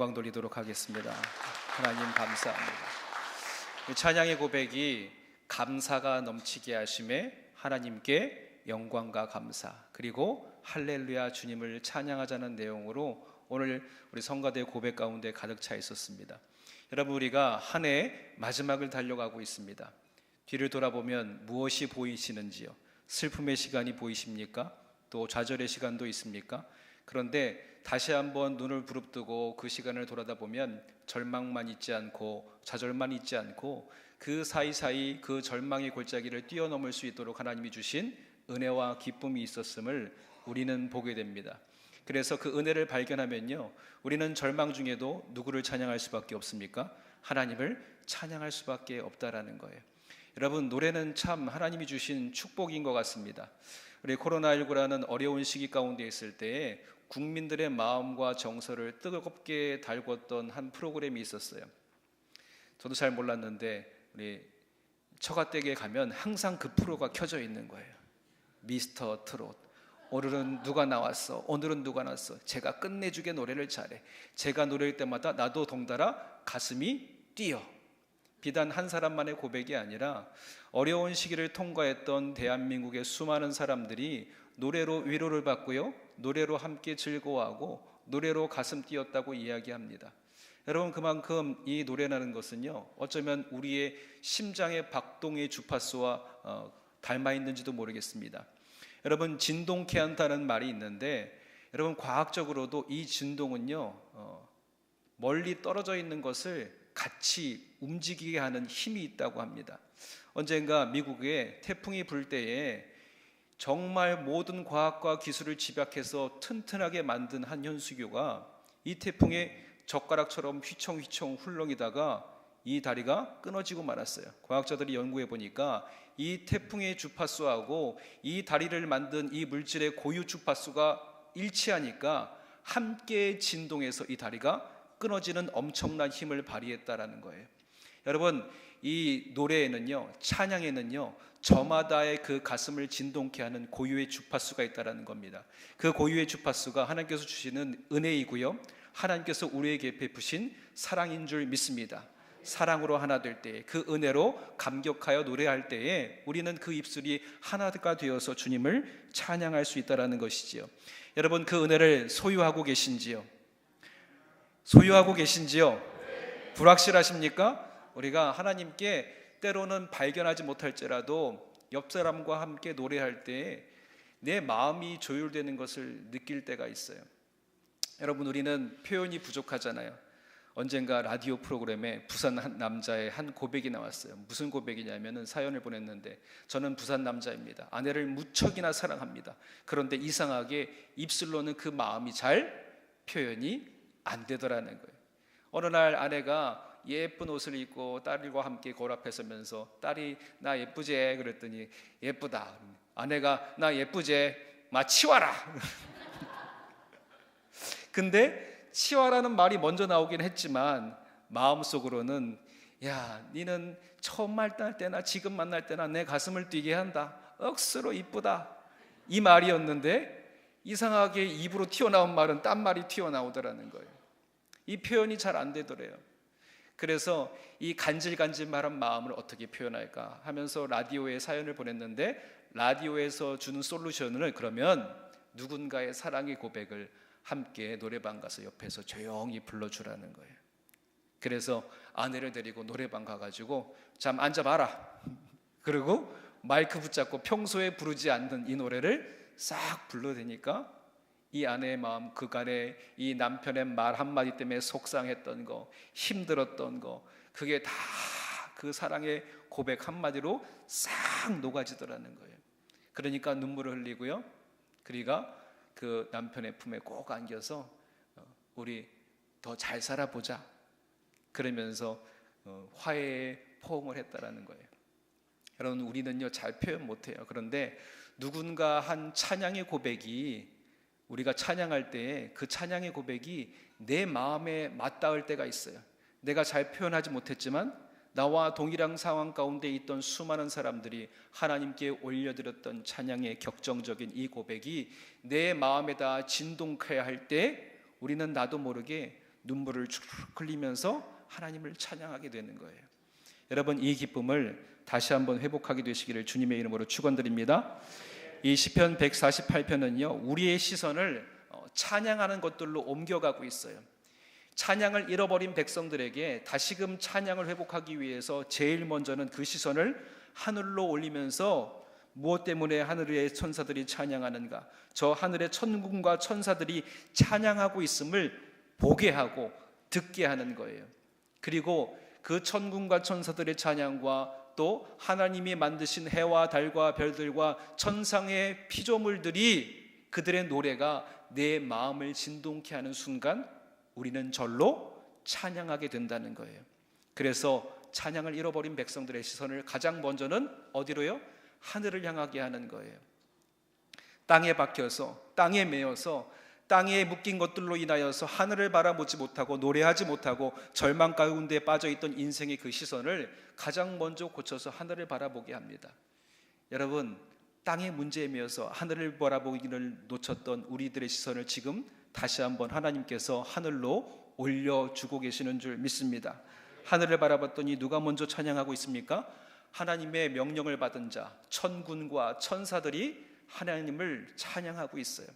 영광 돌리도록 하겠습니다. 하나님 감사합니다. 찬양의 고백이 감사가 넘치게 하심에 하나님께 영광과 감사, 그리고 할렐루야 주님을 찬양하자는 내용으로 오늘 우리 성가대 고백 가운데 가득 차 있었습니다. 여러분, 우리가 한 해 마지막을 달려가고 있습니다. 뒤를 돌아보면 무엇이 보이시는지요? 슬픔의 시간이 보이십니까? 또 좌절의 시간도 있습니까? 그런데 다시 한번 눈을 부릅뜨고 그 시간을 돌아다 보면 절망만 있지 않고 좌절만 있지 않고 그 사이사이 그 절망의 골짜기를 뛰어넘을 수 있도록 하나님이 주신 은혜와 기쁨이 있었음을 우리는 보게 됩니다. 그래서 그 은혜를 발견하면요, 우리는 절망 중에도 누구를 찬양할 수밖에 없습니까? 하나님을 찬양할 수밖에 없다라는 거예요. 여러분, 노래는 참 하나님이 주신 축복인 것 같습니다. 우리 코로나19라는 어려운 시기 가운데 있을 때에 국민들의 마음과 정서를 뜨겁게 달궜던 한 프로그램이 있었어요. 저도 잘 몰랐는데 우리 처가댁에 가면 항상 그 프로가 켜져 있는 거예요. 미스터 트롯. 오늘은 누가 나왔어? 오늘은 누가 나왔어? 제가 끝내주게 노래를 잘해. 제가 노래할 때마다 나도 덩달아 가슴이 뛰어. 비단 한 사람만의 고백이 아니라 어려운 시기를 통과했던 대한민국의 수많은 사람들이 노래로 위로를 받고요, 노래로 함께 즐거워하고 노래로 가슴 뛰었다고 이야기합니다. 여러분, 그만큼 이 노래라는 것은요, 어쩌면 우리의 심장의 박동의 주파수와 닮아 있는지도 모르겠습니다. 여러분, 진동케 한다는 말이 있는데, 여러분, 과학적으로도 이 진동은요, 멀리 떨어져 있는 것을 같이 움직이게 하는 힘이 있다고 합니다. 언젠가 미국에 태풍이 불 때에 정말 모든 과학과 기술을 집약해서 튼튼하게 만든 한 현수교가 이 태풍에 젓가락처럼 휘청휘청 훌렁이다가 이 다리가 끊어지고 말았어요. 과학자들이 연구해 보니까 이 태풍의 주파수하고 이 다리를 만든 이 물질의 고유 주파수가 일치하니까 함께 진동해서 이 다리가 끊어지는 엄청난 힘을 발휘했다라는 거예요. 여러분, 이 노래에는요, 찬양에는요, 저마다의 그 가슴을 진동케 하는 고유의 주파수가 있다라는 겁니다. 그 고유의 주파수가 하나님께서 주시는 은혜이고요, 하나님께서 우리에게 베푸신 사랑인 줄 믿습니다. 사랑으로 하나 될 때, 그 은혜로 감격하여 노래할 때에 우리는 그 입술이 하나가 되어서 주님을 찬양할 수 있다라는 것이지요. 여러분, 그 은혜를 소유하고 계신지요? 소유하고 계신지요? 불확실하십니까? 우리가 하나님께 때로는 발견하지 못할지라도 옆 사람과 함께 노래할 때 내 마음이 조율되는 것을 느낄 때가 있어요. 여러분, 우리는 표현이 부족하잖아요. 언젠가 라디오 프로그램에 부산 한 남자의 한 고백이 나왔어요. 무슨 고백이냐면은 사연을 보냈는데, 저는 부산 남자입니다. 아내를 무척이나 사랑합니다. 그런데 이상하게 입술로는 그 마음이 잘 표현이 안 되더라는 거예요. 어느 날 아내가 예쁜 옷을 입고 딸과 함께 거울 앞에 서면서 딸이 나 예쁘지? 그랬더니 예쁘다. 아내가 나 예쁘지? 마 치워라. 근데 치워라는 말이 먼저 나오긴 했지만 마음속으로는 야, 니는 처음 만날 때나 지금 만날 때나 내 가슴을 뛰게 한다. 억수로 이쁘다. 이 말이었는데 이상하게 입으로 튀어나온 말은 딴 말이 튀어나오더라는 거예요. 이 표현이 잘 안 되더래요. 그래서 이 간질간질말한 마음을 어떻게 표현할까 하면서 라디오에 사연을 보냈는데, 라디오에서 주는 솔루션을 그러면 누군가의 사랑의 고백을 함께 노래방 가서 옆에서 조용히 불러주라는 거예요. 그래서 아내를 데리고 노래방 가가지고 잠 앉아봐라. 그리고 마이크 붙잡고 평소에 부르지 않는 이 노래를 싹 불러대니까 이 아내의 마음, 그간에 이 남편의 말 한마디 때문에 속상했던 거, 힘들었던 거, 그게 다 그 사랑의 고백 한마디로 싹 녹아지더라는 거예요. 그러니까 눈물을 흘리고요, 그리가 그 남편의 품에 꼭 안겨서 우리 더 잘 살아보자 그러면서 화해의 포옹을 했다라는 거예요. 여러분, 우리는요 잘 표현 못해요. 그런데 누군가 한 찬양의 고백이, 우리가 찬양할 때 그 찬양의 고백이 내 마음에 맞닿을 때가 있어요. 내가 잘 표현하지 못했지만 나와 동일한 상황 가운데 있던 수많은 사람들이 하나님께 올려드렸던 찬양의 격정적인 이 고백이 내 마음에다 진동케 할 때 우리는 나도 모르게 눈물을 쭉 흘리면서 하나님을 찬양하게 되는 거예요. 여러분, 이 기쁨을 다시 한번 회복하게 되시기를 주님의 이름으로 축원드립니다. 이 시편 148편은요, 우리의 시선을 찬양하는 것들로 옮겨가고 있어요. 찬양을 잃어버린 백성들에게 다시금 찬양을 회복하기 위해서 제일 먼저는 그 시선을 하늘로 올리면서 무엇 때문에 하늘의 천사들이 찬양하는가, 저 하늘의 천군과 천사들이 찬양하고 있음을 보게 하고 듣게 하는 거예요. 그리고 그 천군과 천사들의 찬양과 또 하나님이 만드신 해와 달과 별들과 천상의 피조물들이, 그들의 노래가 내 마음을 진동케 하는 순간 우리는 절로 찬양하게 된다는 거예요. 그래서 찬양을 잃어버린 백성들의 시선을 가장 먼저는 어디로요? 하늘을 향하게 하는 거예요. 땅에 박혀서, 땅에 매여서, 땅에 묶인 것들로 인하여서 하늘을 바라보지 못하고 노래하지 못하고 절망 가운데 빠져있던 인생의 그 시선을 가장 먼저 고쳐서 하늘을 바라보게 합니다. 여러분, 땅의 문제에 매여서 하늘을 바라보기를 놓쳤던 우리들의 시선을 지금 다시 한번 하나님께서 하늘로 올려주고 계시는 줄 믿습니다. 하늘을 바라봤더니 누가 먼저 찬양하고 있습니까? 하나님의 명령을 받은 자, 천군과 천사들이 하나님을 찬양하고 있어요.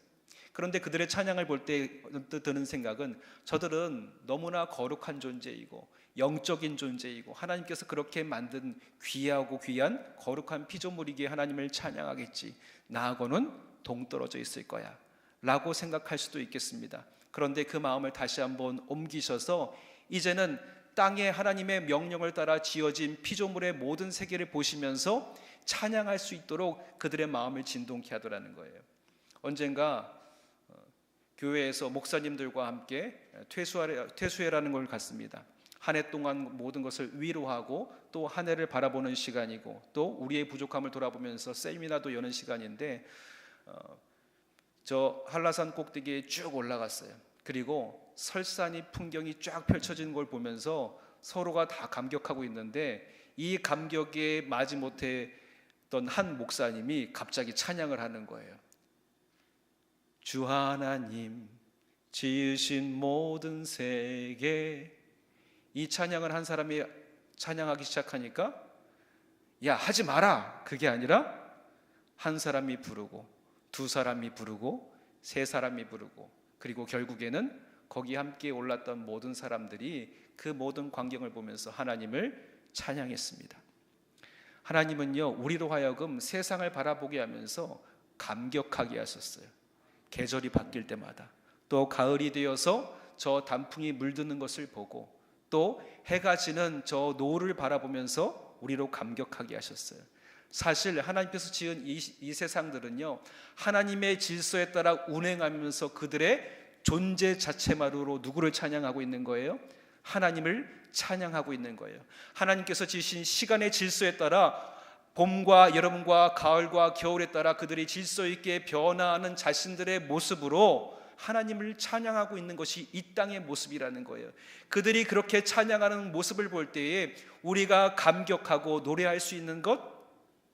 그런데 그들의 찬양을 볼 때 드는 생각은, 저들은 너무나 거룩한 존재이고 영적인 존재이고 하나님께서 그렇게 만든 귀하고 귀한 거룩한 피조물이기에 하나님을 찬양하겠지, 나하고는 동떨어져 있을 거야 라고 생각할 수도 있겠습니다. 그런데 그 마음을 다시 한번 옮기셔서 이제는 땅에 하나님의 명령을 따라 지어진 피조물의 모든 세계를 보시면서 찬양할 수 있도록 그들의 마음을 진동케 하더라는 거예요. 언젠가 교회에서 목사님들과 함께 퇴수회라는 걸 갔습니다. 한 해 동안 모든 것을 위로하고 또 한 해를 바라보는 시간이고 또 우리의 부족함을 돌아보면서 세미나도 여는 시간인데, 저 한라산 꼭대기에 쭉 올라갔어요. 그리고 설산이 풍경이 쫙 펼쳐지는 걸 보면서 서로가 다 감격하고 있는데, 이 감격에 마지 못했던 한 목사님이 갑자기 찬양을 하는 거예요. 주 하나님 지으신 모든 세계. 이 찬양을 한 사람이 찬양하기 시작하니까 야, 하지 마라, 그게 아니라 한 사람이 부르고 두 사람이 부르고 세 사람이 부르고, 그리고 결국에는 거기 함께 올랐던 모든 사람들이 그 모든 광경을 보면서 하나님을 찬양했습니다. 하나님은요, 우리로 하여금 세상을 바라보게 하면서 감격하게 하셨어요. 계절이 바뀔 때마다, 또 가을이 되어서 저 단풍이 물드는 것을 보고 또 해가 지는 저 노을을 바라보면서 우리로 감격하게 하셨어요. 사실 하나님께서 지은 이 세상들은요, 하나님의 질서에 따라 운행하면서 그들의 존재 자체만으로 누구를 찬양하고 있는 거예요? 하나님을 찬양하고 있는 거예요. 하나님께서 지으신 시간의 질서에 따라 봄과 여름과 가을과 겨울에 따라 그들이 질서 있게 변화하는 자신들의 모습으로 하나님을 찬양하고 있는 것이 이 땅의 모습이라는 거예요. 그들이 그렇게 찬양하는 모습을 볼 때에 우리가 감격하고 노래할 수 있는 것,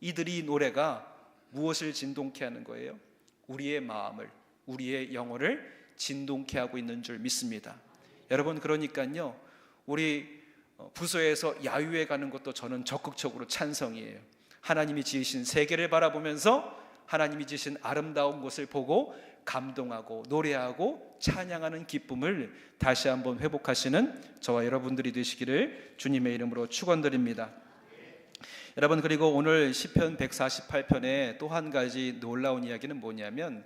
이들이 노래가 무엇을 진동케 하는 거예요? 우리의 마음을, 우리의 영혼을 진동케 하고 있는 줄 믿습니다. 여러분, 그러니까요, 우리 부서에서 야유회 가는 것도 저는 적극적으로 찬성이에요. 하나님이 지으신 세계를 바라보면서 하나님이 지으신 아름다운 것을 보고 감동하고 노래하고 찬양하는 기쁨을 다시 한번 회복하시는 저와 여러분들이 되시기를 주님의 이름으로 축원드립니다. 여러분, 그리고 오늘 시편 148편에 또 한 가지 놀라운 이야기는 뭐냐면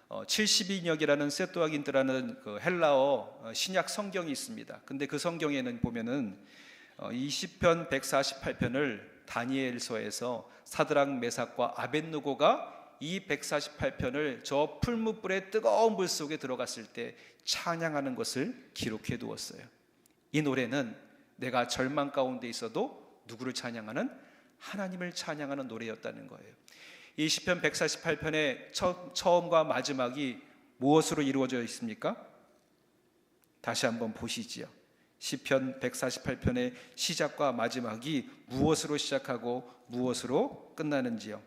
70인역이라는 세뚜아긴트라는 그 헬라어 신약 성경이 있습니다. 근데 그 성경에는 보면은 이 시편 148편을 다니엘서에서 사드락 메삭과 아벳느고가 이 148편을 저 풀무불의 뜨거운 물 속에 들어갔을 때 찬양하는 것을 기록해 두었어요. 이 노래는 내가 절망 가운데 있어도 누구를 찬양하는? 하나님을 찬양하는 노래였다는 거예요. 이 시편 148편의 처음과 마지막이 무엇으로 이루어져 있습니까? 다시 한번 보시지요. 시편 148편의 시작과 마지막이 무엇으로 시작하고 무엇으로 끝나는지요?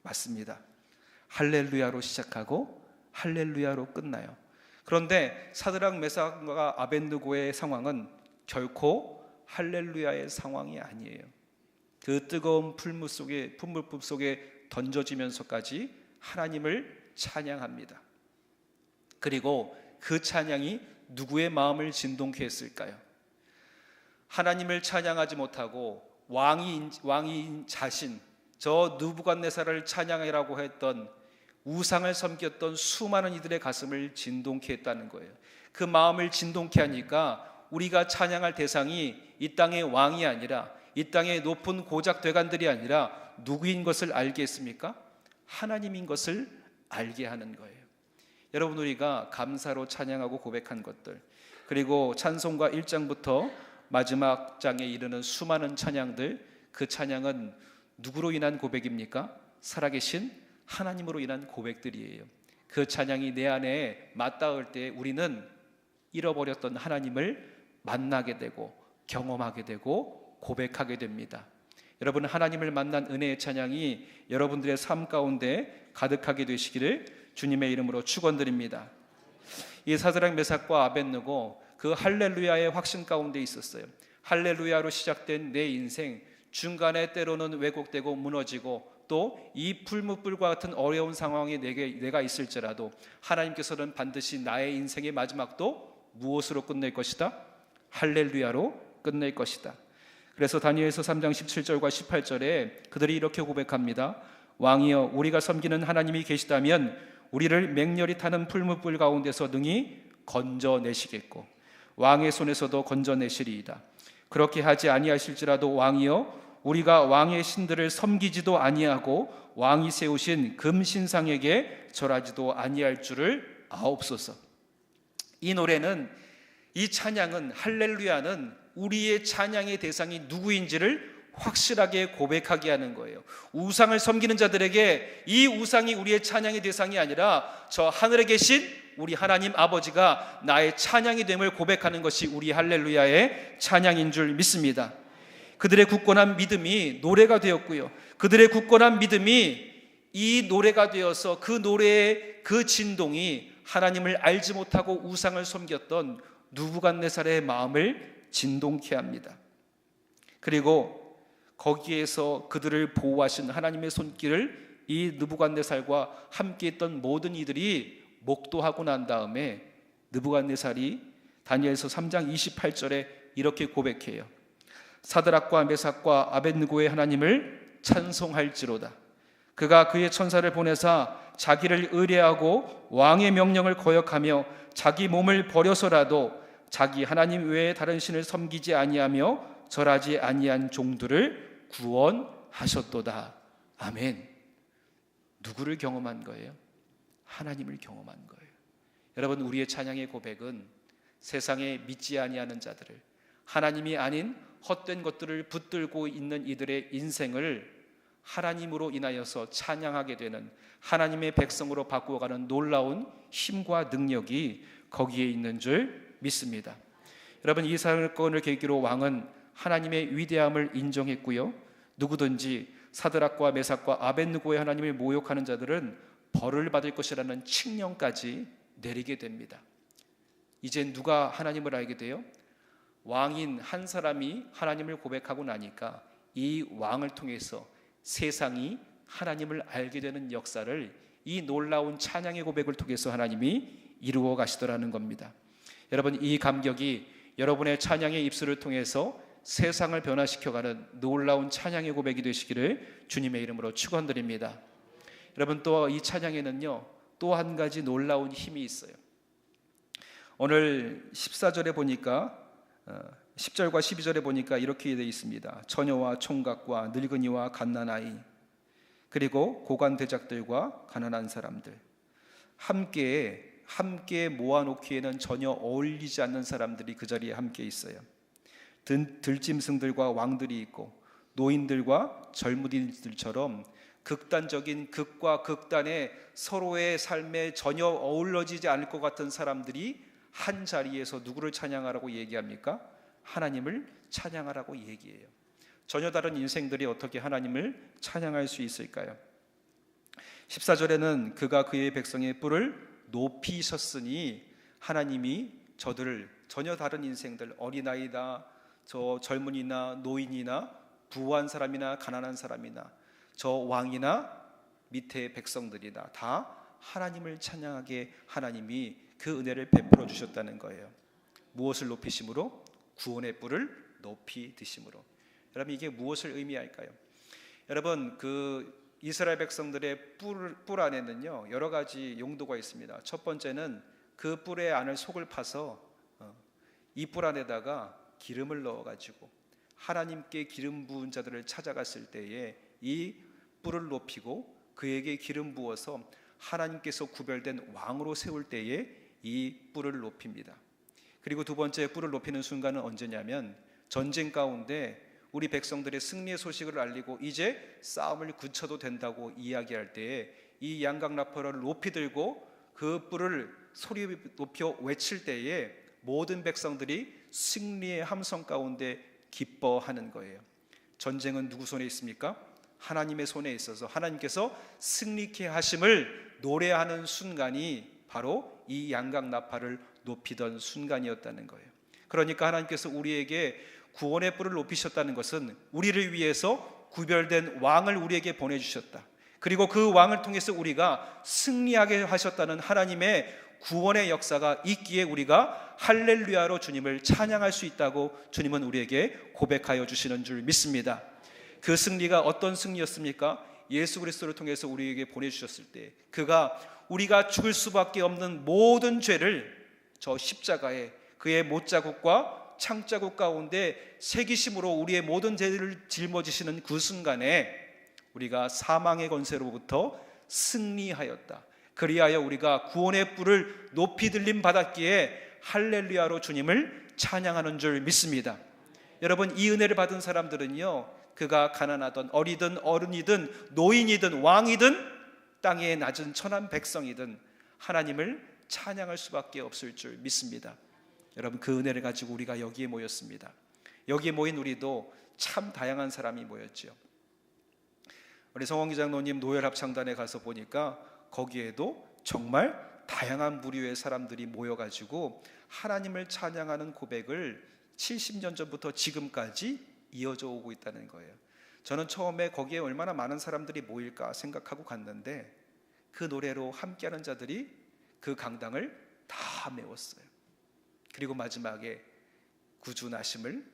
맞습니다. 할렐루야로 시작하고 할렐루야로 끝나요. 그런데 사드락 메삭과 아벳느고의 상황은 결코 할렐루야의 상황이 아니에요. 그 뜨거운 풀물 속에 던져지면서까지 하나님을 찬양합니다. 그리고 그 찬양이 누구의 마음을 진동케 했을까요? 하나님을 찬양하지 못하고 왕인 자신, 저 느부갓네살을 찬양이라고 했던 우상을 섬겼던 수많은 이들의 가슴을 진동케 했다는 거예요. 그 마음을 진동케 하니까 우리가 찬양할 대상이 이 땅의 왕이 아니라, 이 땅의 높은 고작대관들이 아니라 누구인 것을 알게 했습니까? 하나님인 것을 알게 하는 거예요. 여러분, 우리가 감사로 찬양하고 고백한 것들, 그리고 찬송가 1장부터 마지막 장에 이르는 수많은 찬양들, 그 찬양은 누구로 인한 고백입니까? 살아계신 하나님으로 인한 고백들이에요. 그 찬양이 내 안에 맞닿을 때 우리는 잃어버렸던 하나님을 만나게 되고 경험하게 되고 고백하게 됩니다. 여러분, 하나님을 만난 은혜의 찬양이 여러분들의 삶 가운데 가득하게 되시기를 주님의 이름으로 축원드립니다. 이 사드락 메삭과 아벳느고, 그 할렐루야의 확신 가운데 있었어요. 할렐루야로 시작된 내 인생, 중간에 때로는 왜곡되고 무너지고 또 이 풀무불과 같은 어려운 상황에 내가 있을지라도 하나님께서는 반드시 나의 인생의 마지막도 무엇으로 끝낼 것이다? 할렐루야로 끝낼 것이다. 그래서 다니엘서 3장 17절과 18절에 그들이 이렇게 고백합니다. 왕이여, 우리가 섬기는 하나님이 계시다면 우리를 맹렬히 타는 풀무불 가운데서 능히 건져내시겠고 왕의 손에서도 건져내시리이다. 그렇게 하지 아니하실지라도 왕이여, 우리가 왕의 신들을 섬기지도 아니하고 왕이 세우신 금신상에게 절하지도 아니할 줄을 아옵소서. 이 노래는, 이 찬양은, 할렐루야는 우리의 찬양의 대상이 누구인지를 확실하게 고백하게 하는 거예요. 우상을 섬기는 자들에게 이 우상이 우리의 찬양의 대상이 아니라 저 하늘에 계신 우리 하나님 아버지가 나의 찬양이 됨을 고백하는 것이 우리 할렐루야의 찬양인 줄 믿습니다. 그들의 굳건한 믿음이 노래가 되었고요, 그들의 굳건한 믿음이 이 노래가 되어서 그 노래의 그 진동이 하나님을 알지 못하고 우상을 섬겼던 느부갓네살의 마음을 진동케 합니다. 그리고 거기에서 그들을 보호하신 하나님의 손길을 이 느부갓네살과 함께 있던 모든 이들이 목도하고 난 다음에 느부갓네살이 다니엘서 3장 28절에 이렇게 고백해요. 사드락과 메삭과 아벳느고의 하나님을 찬송할지로다. 그가 그의 천사를 보내사 자기를 의뢰하고 왕의 명령을 거역하며 자기 몸을 버려서라도 자기 하나님 외에 다른 신을 섬기지 아니하며 절하지 아니한 종들을 구원하셨도다. 아멘. 누구를 경험한 거예요? 하나님을 경험한 거예요. 여러분, 우리의 찬양의 고백은 세상에 믿지 아니하는 자들을, 하나님이 아닌 헛된 것들을 붙들고 있는 이들의 인생을 하나님으로 인하여서 찬양하게 되는, 하나님의 백성으로 바꾸어가는 놀라운 힘과 능력이 거기에 있는 줄 믿습니다. 여러분, 이 사건을 계기로 왕은 하나님의 위대함을 인정했고요, 누구든지 사드락과 메삭과 아벳느고의 하나님을 모욕하는 자들은 벌을 받을 것이라는 칙령까지 내리게 됩니다. 이제 누가 하나님을 알게 돼요? 왕인 한 사람이 하나님을 고백하고 나니까 이 왕을 통해서 세상이 하나님을 알게 되는 역사를 이 놀라운 찬양의 고백을 통해서 하나님이 이루어 가시더라는 겁니다. 여러분, 이 감격이 여러분의 찬양의 입술을 통해서 세상을 변화시켜가는 놀라운 찬양의 고백이 되시기를 주님의 이름으로 축원드립니다. 여러분, 또 이 찬양에는요, 또 한 가지 놀라운 힘이 있어요. 오늘 14절에 보니까 10절과 12절에 보니까 이렇게 되어 있습니다. 처녀와 총각과 늙은이와 갓난아이, 그리고 고관대작들과 가난한 사람들, 함께 모아놓기에는 전혀 어울리지 않는 사람들이 그 자리에 함께 있어요. 들짐승들과 왕들이 있고 노인들과 젊은이들처럼 극단적인 극과 극단의 서로의 삶에 전혀 어우러지지 않을 것 같은 사람들이 한 자리에서 누구를 찬양하라고 얘기합니까? 하나님을 찬양하라고 얘기해요. 전혀 다른 인생들이 어떻게 하나님을 찬양할 수 있을까요? 14절에는 그가 그의 백성의 뿔을 높이셨으니 하나님이 저들을 전혀 다른 인생들, 어린아이다, 저 젊은이나 노인이나 부한 사람이나 가난한 사람이나 저 왕이나 밑에 백성들이나 다 하나님을 찬양하게 하나님이 그 은혜를 베풀어 주셨다는 거예요. 무엇을 높이심으로? 구원의 뿔을 높이 드심으로. 여러분, 이게 무엇을 의미할까요? 여러분, 그 이스라엘 백성들의 뿔 안에는요 여러 가지 용도가 있습니다. 첫 번째는 그 뿔의 안을 속을 파서 이 뿔 안에다가 기름을 넣어가지고 하나님께 기름 부은 자들을 찾아갔을 때에 이 뿔을 높이고 그에게 기름 부어서 하나님께서 구별된 왕으로 세울 때에 이 뿔을 높입니다. 그리고 두 번째, 뿔을 높이는 순간은 언제냐면 전쟁 가운데 우리 백성들의 승리의 소식을 알리고 이제 싸움을 굳혀도 된다고 이야기할 때에 이 양각나팔을 높이 들고 그 뿔을 소리 높여 외칠 때에 모든 백성들이 승리의 함성 가운데 기뻐하는 거예요. 전쟁은 누구 손에 있습니까? 하나님의 손에 있어서 하나님께서 승리케 하심을 노래하는 순간이 바로 이 양각나팔을 높이던 순간이었다는 거예요. 그러니까 하나님께서 우리에게 구원의 뿔을 높이셨다는 것은 우리를 위해서 구별된 왕을 우리에게 보내주셨다. 그리고 그 왕을 통해서 우리가 승리하게 하셨다는 하나님의 구원의 역사가 있기에 우리가 할렐루야로 주님을 찬양할 수 있다고 주님은 우리에게 고백하여 주시는 줄 믿습니다. 그 승리가 어떤 승리였습니까? 예수 그리스도를 통해서 우리에게 보내주셨을 때 그가 우리가 죽을 수밖에 없는 모든 죄를 저 십자가에 그의 못자국과 창자국 가운데 새기심으로 우리의 모든 죄를 짊어지시는 그 순간에 우리가 사망의 권세로부터 승리하였다. 그리하여 우리가 구원의 뿔을 높이 들림 받았기에 할렐루야로 주님을 찬양하는 줄 믿습니다. 여러분, 이 은혜를 받은 사람들은요 그가 가난하든 어리든 어른이든 노인이든 왕이든 땅의 낮은 천한 백성이든 하나님을 찬양할 수밖에 없을 줄 믿습니다. 여러분, 그 은혜를 가지고 우리가 여기에 모였습니다. 여기에 모인 우리도 참 다양한 사람이 모였죠. 우리 성원기 장로님 노열합창단에 가서 보니까 거기에도 정말 다양한 부류의 사람들이 모여가지고 하나님을 찬양하는 고백을 70년 전부터 지금까지 이어져 오고 있다는 거예요. 저는 처음에 거기에 얼마나 많은 사람들이 모일까 생각하고 갔는데 그 노래로 함께하는 자들이 그 강당을 다 메웠어요. 그리고 마지막에 구주 나심을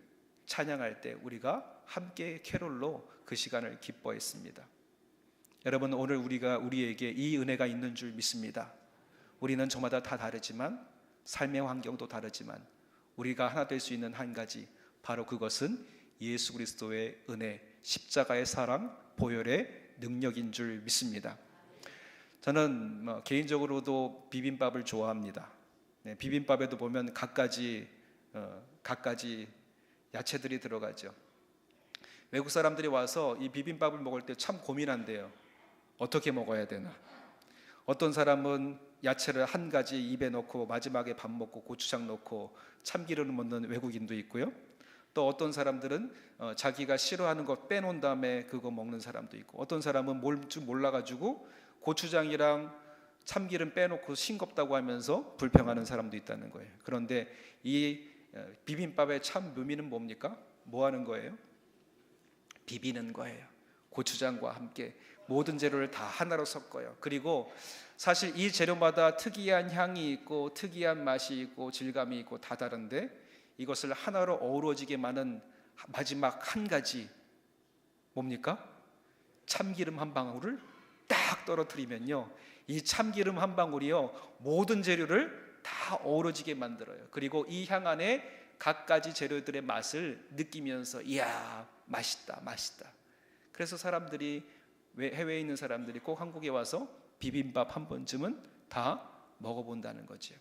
찬양할 때 우리가 함께 캐롤로 그 시간을 기뻐했습니다. 여러분, 오늘 우리에게 이 은혜가 있는 줄 믿습니다. 우리는 저마다 다 다르지만 삶의 환경도 다르지만 우리가 하나 될 수 있는 한 가지, 바로 그것은 예수 그리스도의 은혜, 십자가의 사랑, 보혈의 능력인 줄 믿습니다. 저는 개인적으로도 비빔밥을 좋아합니다. 비빔밥에도 보면 갖가지 야채들이 들어가죠. 외국 사람들이 와서 이 비빔밥을 먹을 때 참 고민한대요. 어떻게 먹어야 되나? 어떤 사람은 야채를 한 가지 입에 넣고 마지막에 밥 먹고 고추장 넣고 참기름을 먹는 외국인도 있고요. 또 어떤 사람들은 자기가 싫어하는 거 빼놓은 다음에 그거 먹는 사람도 있고, 어떤 사람은 뭘 줄 몰라가지고 고추장이랑 참기름 빼놓고 싱겁다고 하면서 불평하는 사람도 있다는 거예요. 그런데 이 비빔밥의 참 묘미는 뭡니까? 뭐 하는 거예요? 비비는 거예요. 고추장과 함께 모든 재료를 다 하나로 섞어요. 그리고 사실 이 재료마다 특이한 향이 있고 특이한 맛이 있고 질감이 있고 다 다른데 이것을 하나로 어우러지게 만든 마지막 한 가지 뭡니까? 참기름 한 방울을 딱 떨어뜨리면요, 이 참기름 한 방울이요 모든 재료를 다 어우러지게 만들어요. 그리고 이 향 안에 갖가지 재료들의 맛을 느끼면서 이야, 맛있다 맛있다. 그래서 사람들이, 해외에 있는 사람들이 꼭 한국에 와서 비빔밥 한 번쯤은 다 먹어본다는 거죠.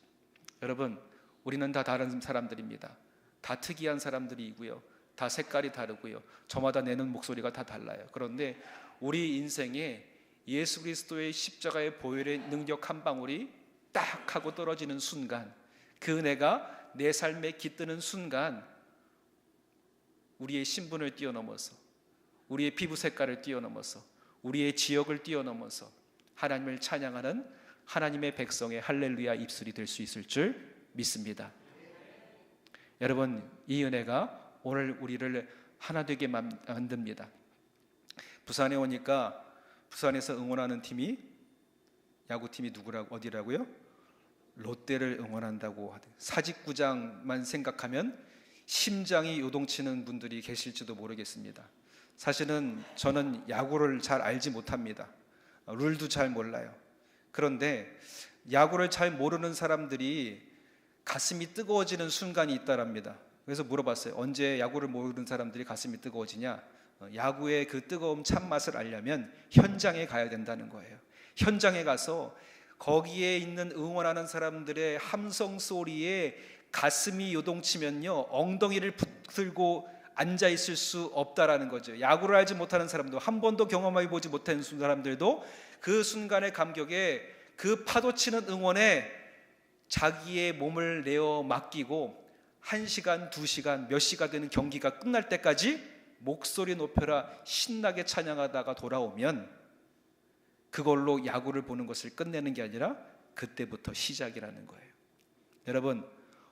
여러분, 우리는 다 다른 사람들입니다. 다 특이한 사람들이고요, 다 색깔이 다르고요, 저마다 내는 목소리가 다 달라요. 그런데 우리 인생에 예수 그리스도의 십자가의 보혈의 능력 한 방울이 딱 하고 떨어지는 순간, 그 은혜가 내 삶에 깃드는 순간, 우리의 신분을 뛰어넘어서, 우리의 피부 색깔을 뛰어넘어서, 우리의 지역을 뛰어넘어서 하나님을 찬양하는 하나님의 백성의 할렐루야 입술이 될 수 있을 줄 믿습니다. 여러분, 이 은혜가 오늘 우리를 하나 되게 만듭니다. 부산에 오니까 부산에서 응원하는 팀이, 야구팀이 어디라고요? 롯데를 응원한다고 하대. 사직구장만 생각하면 심장이 요동치는 분들이 계실지도 모르겠습니다. 사실은 저는 야구를 잘 알지 못합니다. 룰도 잘 몰라요. 그런데 야구를 잘 모르는 사람들이 가슴이 뜨거워지는 순간이 있다랍니다. 그래서 물어봤어요. 언제 야구를 모르는 사람들이 가슴이 뜨거워지냐? 야구의 그 뜨거움 참맛을 알려면 현장에 가야 된다는 거예요. 현장에 가서 거기에 있는 응원하는 사람들의 함성 소리에 가슴이 요동치면요, 엉덩이를 붙들고 앉아 있을 수 없다라는 거죠. 야구를 알지 못하는 사람도, 한 번도 경험해 보지 못한 사람들도 그 순간의 감격에, 그 파도치는 응원에 자기의 몸을 내어 맡기고 1시간, 2시간, 몇 시가 되는 경기가 끝날 때까지 목소리 높여라 신나게 찬양하다가 돌아오면 그걸로 야구를 보는 것을 끝내는 게 아니라 그때부터 시작이라는 거예요. 여러분,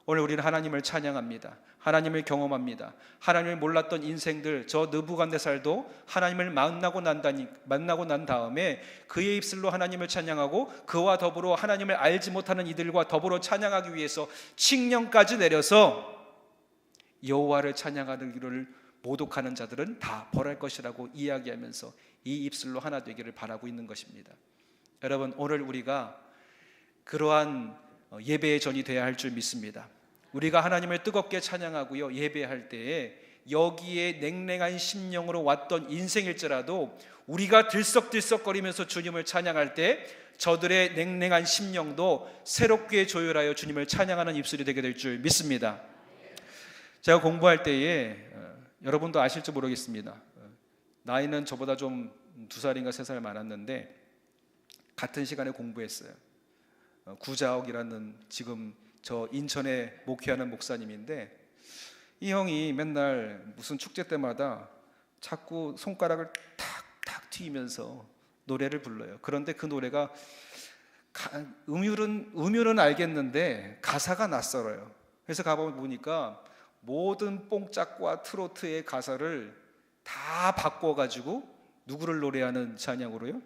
오늘 우리는 하나님을 찬양합니다. 하나님을 경험합니다. 하나님을 몰랐던 인생들, 저 느부갓네살도 하나님을 만나고 난 다음에 그의 입술로 하나님을 찬양하고 그와 더불어 하나님을 알지 못하는 이들과 더불어 찬양하기 위해서 칙령까지 내려서 여호와를 찬양하기를 모독하는 자들은 다 벌할 것이라고 이야기하면서 이 입술로 하나 되기를 바라고 있는 것입니다. 여러분, 오늘 우리가 그러한 예배의 전이 되어야 할 줄 믿습니다. 우리가 하나님을 뜨겁게 찬양하고요, 예배할 때에 여기에 냉랭한 심령으로 왔던 인생일지라도 우리가 들썩들썩거리면서 주님을 찬양할 때 저들의 냉랭한 심령도 새롭게 조율하여 주님을 찬양하는 입술이 되게 될 줄 믿습니다. 제가 공부할 때에 여러분도 아실지 모르겠습니다. 나이는 저보다 좀 2살인가 3살 많았는데 같은 시간에 공부했어요. 구자옥이라는 지금 저 인천에 목회하는 목사님인데, 이 형이 맨날 무슨 축제 때마다 자꾸 손가락을 탁탁 튀면서 노래를 불러요. 그런데 그 노래가 음율은 알겠는데 가사가 낯설어요. 그래서 가보니까 모든 뽕짝과 트로트의 가사를 다 바꿔가지고 누구를 노래하는 찬양으로요?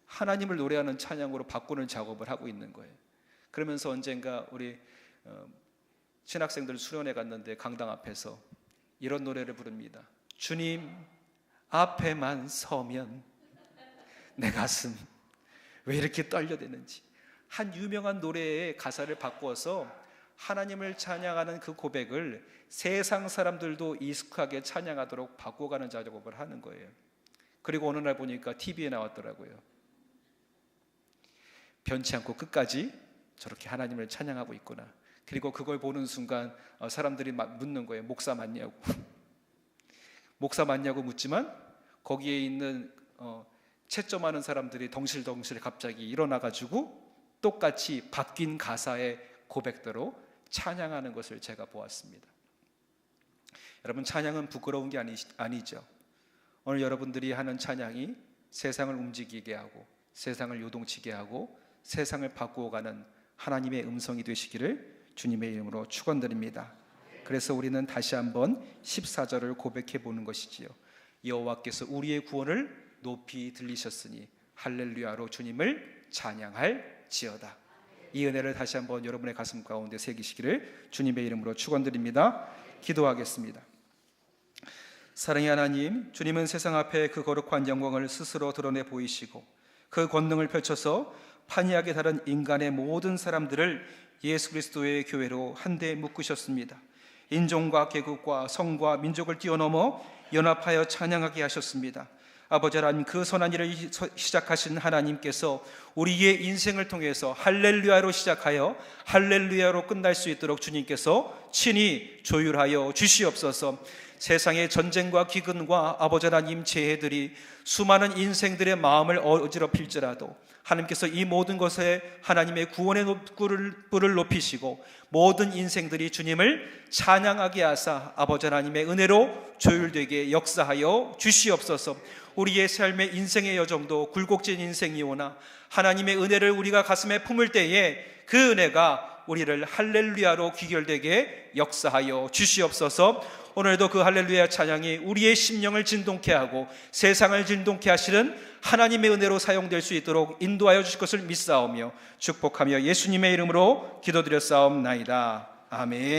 하나님을 노래하는 찬양으로 바꾸는 작업을 하고 있는 거예요. 그러면서 언젠가 우리 신학생들 수련회 갔는데 강당 앞에서 이런 노래를 부릅니다. 주님 앞에만 서면 내 가슴 왜 이렇게 떨려대는지. 한 유명한 노래의 가사를 바꾸어서 하나님을 찬양하는 그 고백을 세상 사람들도 익숙하게 찬양하도록 바꿔가는 작업을 하는 거예요. 그리고 어느 날 보니까 TV에 나왔더라고요. 변치 않고 끝까지 저렇게 하나님을 찬양하고 있구나. 그리고 그걸 보는 순간 사람들이 막 묻는 거예요. 목사 맞냐고. 목사 맞냐고 묻지만 거기에 있는 채점하는 사람들이 덩실덩실 갑자기 일어나가지고 똑같이 바뀐 가사의 고백대로 찬양하는 것을 제가 보았습니다. 여러분, 찬양은 부끄러운 게 아니죠. 오늘 여러분들이 하는 찬양이 세상을 움직이게 하고 세상을 요동치게 하고 세상을 바꾸어가는 하나님의 음성이 되시기를 주님의 이름으로 축원드립니다. 그래서 우리는 다시 한번 14절을 고백해 보는 것이지요. 여호와께서 우리의 구원을 높이 들리셨으니 할렐루야로 주님을 찬양할지어다. 이 은혜를 다시 한번 여러분의 가슴 가운데 새기시기를 주님의 이름으로 축원드립니다. 기도하겠습니다. 사랑의 하나님, 주님은 세상 앞에 그 거룩한 영광을 스스로 드러내 보이시고 그 권능을 펼쳐서 판이하게 다른 인간의 모든 사람들을 예수 그리스도의 교회로 한데 묶으셨습니다. 인종과 계급과 성과 민족을 뛰어넘어 연합하여 찬양하게 하셨습니다. 아버지 하나님, 그 선한 일을 시작하신 하나님께서 우리의 인생을 통해서 할렐루야로 시작하여 할렐루야로 끝날 수 있도록 주님께서 친히 조율하여 주시옵소서. 세상의 전쟁과 기근과 아버지 하나님 재해들이 수많은 인생들의 마음을 어지럽힐지라도 하나님께서 이 모든 것에 하나님의 구원의 뿔을 높이시고 모든 인생들이 주님을 찬양하게 하사 아버지 하나님의 은혜로 조율되게 역사하여 주시옵소서. 우리의 삶의 인생의 여정도 굴곡진 인생이오나 하나님의 은혜를 우리가 가슴에 품을 때에 그 은혜가 우리를 할렐루야로 귀결되게 역사하여 주시옵소서. 오늘도 그 할렐루야 찬양이 우리의 심령을 진동케 하고 세상을 진동케 하시는 하나님의 은혜로 사용될 수 있도록 인도하여 주실 것을 믿사오며 축복하며 예수님의 이름으로 기도드렸사옵나이다. 아멘.